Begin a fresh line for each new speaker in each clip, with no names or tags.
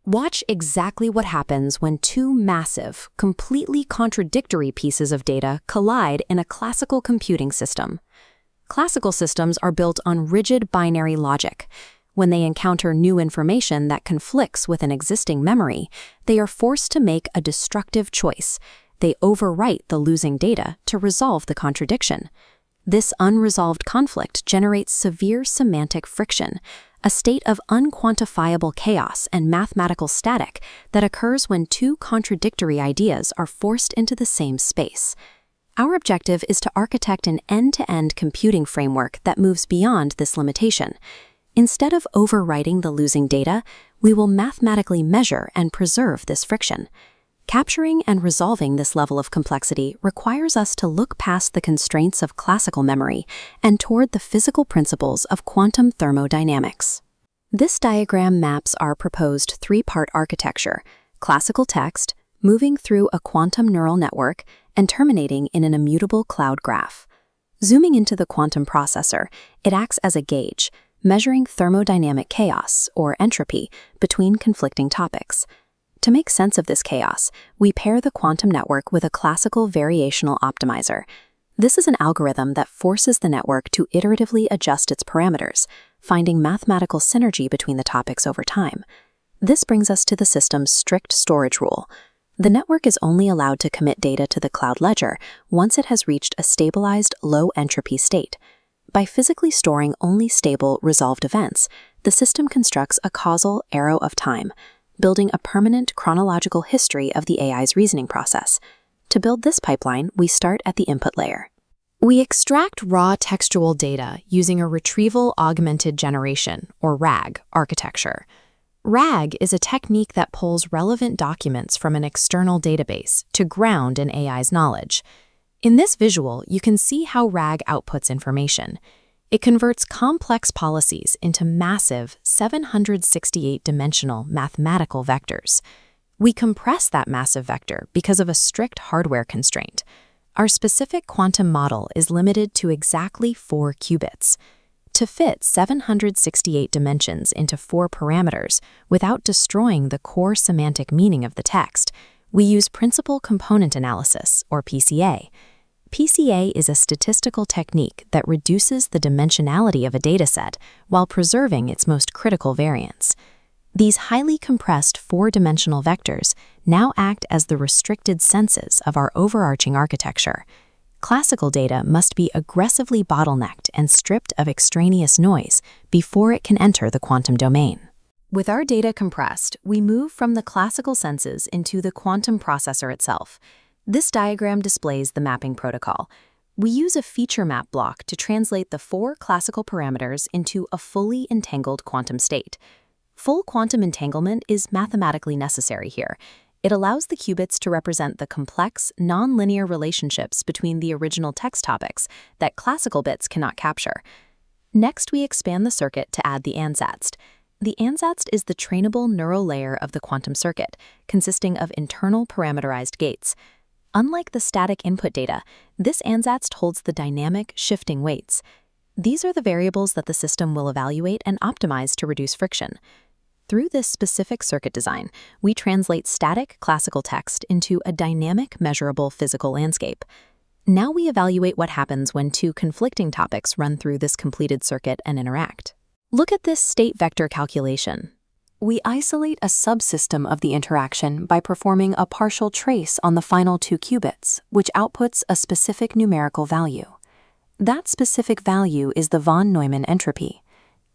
Watch exactly what happens when two massive, completely contradictory pieces of data collide in a classical computing system. Classical systems are built on rigid binary logic. When they encounter new information that conflicts with an existing memory, they are forced to make a destructive choice. They overwrite the losing data to resolve the contradiction. This unresolved conflict generates severe semantic friction, a state of unquantifiable chaos and mathematical static that occurs when two contradictory ideas are forced into the same space. Our objective is to architect an end-to-end computing framework that moves beyond this limitation. Instead of overwriting the losing data, we will mathematically measure and preserve this friction. Capturing and resolving this level of complexity requires us to look past the constraints of classical memory and toward the physical principles of quantum thermodynamics. This diagram maps our proposed three-part architecture: classical text, moving through a quantum neural network, and terminating in an immutable cloud graph. Zooming into the quantum processor, it acts as a gauge, measuring thermodynamic chaos, or entropy, between conflicting topics. To make sense of this chaos, we pair the quantum network with a classical variational optimizer. This is an algorithm that forces the network to iteratively adjust its parameters, finding mathematical synergy between the topics over time. This brings us to the system's strict storage rule. The network is only allowed to commit data to the cloud ledger once it has reached a stabilized, low-entropy state. By physically storing only stable, resolved events, the system constructs a causal arrow of time, building a permanent chronological history of the AI's reasoning process. To build this pipeline, we start at the input layer. We extract raw textual data using a retrieval-augmented generation, or RAG, architecture. RAG is a technique that pulls relevant documents from an external database to ground an AI's knowledge. In this visual, you can see how RAG outputs information. It converts complex policies into massive 768-dimensional mathematical vectors. We compress that massive vector because of a strict hardware constraint. Our specific quantum model is limited to exactly 4 qubits. To fit 768 dimensions into 4 parameters without destroying the core semantic meaning of the text, we use principal component analysis, or PCA. PCA is a statistical technique that reduces the dimensionality of a dataset while preserving its most critical variance. These highly compressed 4-dimensional vectors now act as the restricted senses of our overarching architecture. Classical data must be aggressively bottlenecked and stripped of extraneous noise before it can enter the quantum domain. With our data compressed, we move from the classical senses into the quantum processor itself. This diagram displays the mapping protocol. We use a feature map block to translate the 4 classical parameters into a fully entangled quantum state. Full quantum entanglement is mathematically necessary here. It allows the qubits to represent the complex, nonlinear relationships between the original text topics that classical bits cannot capture. Next, we expand the circuit to add the ansatz. The ansatz is the trainable neural layer of the quantum circuit, consisting of internal parameterized gates. Unlike the static input data, this ansatz holds the dynamic, shifting weights. These are the variables that the system will evaluate and optimize to reduce friction. Through this specific circuit design, we translate static classical text into a dynamic, measurable physical landscape. Now we evaluate what happens when 2 conflicting topics run through this completed circuit and interact. Look at this state vector calculation. We isolate a subsystem of the interaction by performing a partial trace on the final 2 qubits, which outputs a specific numerical value. That specific value is the von Neumann entropy.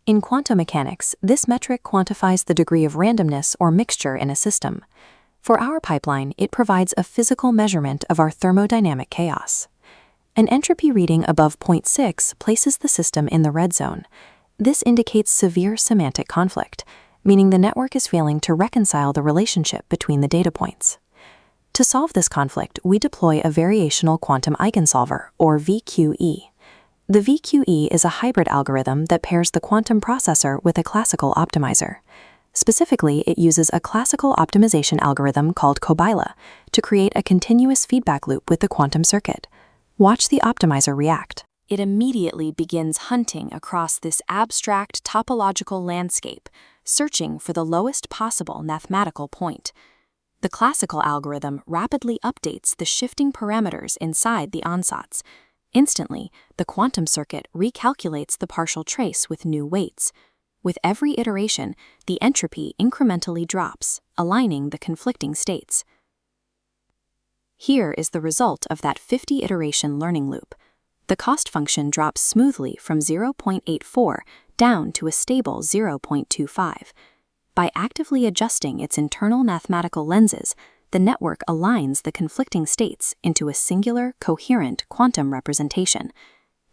In quantum mechanics, this metric quantifies the degree of randomness or mixture in a system. For our pipeline, it provides a physical measurement of our thermodynamic chaos. An entropy reading above 0.6 places the system in the red zone. This indicates severe semantic conflict, meaning the network is failing to reconcile the relationship between the data points. To solve this conflict, we deploy a variational quantum eigensolver, or VQE. The VQE is a hybrid algorithm that pairs the quantum processor with a classical optimizer. Specifically, it uses a classical optimization algorithm called Cobila to create a continuous feedback loop with the quantum circuit. Watch the optimizer react. It immediately begins hunting across this abstract topological landscape, searching for the lowest possible mathematical point. The classical algorithm rapidly updates the shifting parameters inside the ansatz. Instantly, the quantum circuit recalculates the partial trace with new weights. With every iteration, the entropy incrementally drops, aligning the conflicting states. Here is the result of that 50-iteration learning loop. The cost function drops smoothly from 0.84 down to a stable 0.25. By actively adjusting its internal mathematical lenses, the network aligns the conflicting states into a singular, coherent quantum representation.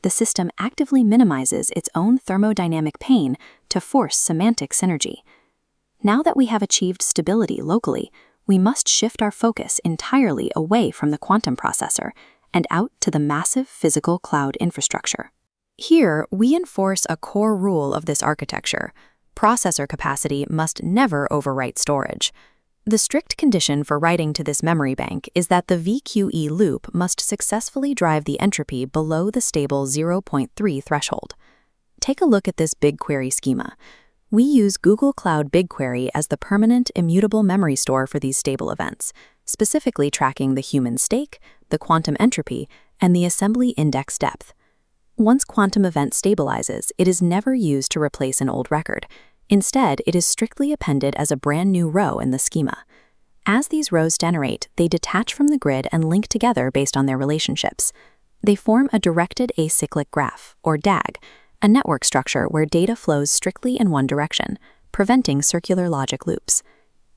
The system actively minimizes its own thermodynamic pain to force semantic synergy. Now that we have achieved stability locally, we must shift our focus entirely away from the quantum processor and out to the massive physical cloud infrastructure. Here, we enforce a core rule of this architecture. Processor capacity must never overwrite storage. The strict condition for writing to this memory bank is that the VQE loop must successfully drive the entropy below the stable 0.3 threshold. Take a look at this BigQuery schema. We use Google Cloud BigQuery as the permanent, immutable memory store for these stable events, specifically tracking the human stake, the quantum entropy, and the assembly index depth. Once quantum event stabilizes, it is never used to replace an old record. Instead, it is strictly appended as a brand new row in the schema. As these rows generate, they detach from the grid and link together based on their relationships. They form a directed acyclic graph, or DAG, a network structure where data flows strictly in one direction, preventing circular logic loops.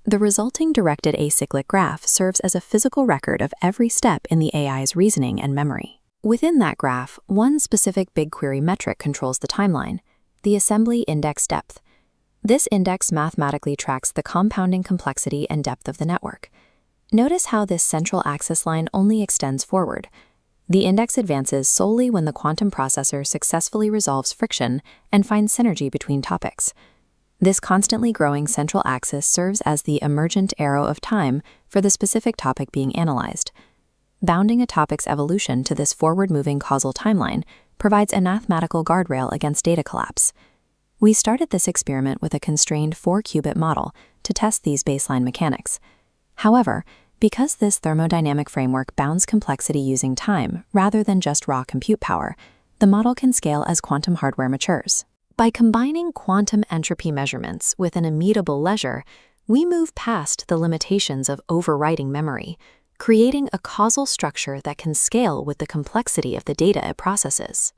The resulting directed acyclic graph serves as a physical record of every step in the AI's reasoning and memory. Within that graph, one specific BigQuery metric controls the timeline, the assembly index depth. This index mathematically tracks the compounding complexity and depth of the network. Notice how this central axis line only extends forward. The index advances solely when the quantum processor successfully resolves friction and finds synergy between topics. This constantly growing central axis serves as the emergent arrow of time for the specific topic being analyzed. Bounding a topic's evolution to this forward-moving causal timeline provides a mathematical guardrail against data collapse. We started this experiment with a constrained 4-qubit model to test these baseline mechanics. However, because this thermodynamic framework bounds complexity using time rather than just raw compute power, the model can scale as quantum hardware matures. By combining quantum entropy measurements with an immutable ledger, we move past the limitations of overwriting memory, creating a causal structure that can scale with the complexity of the data it processes.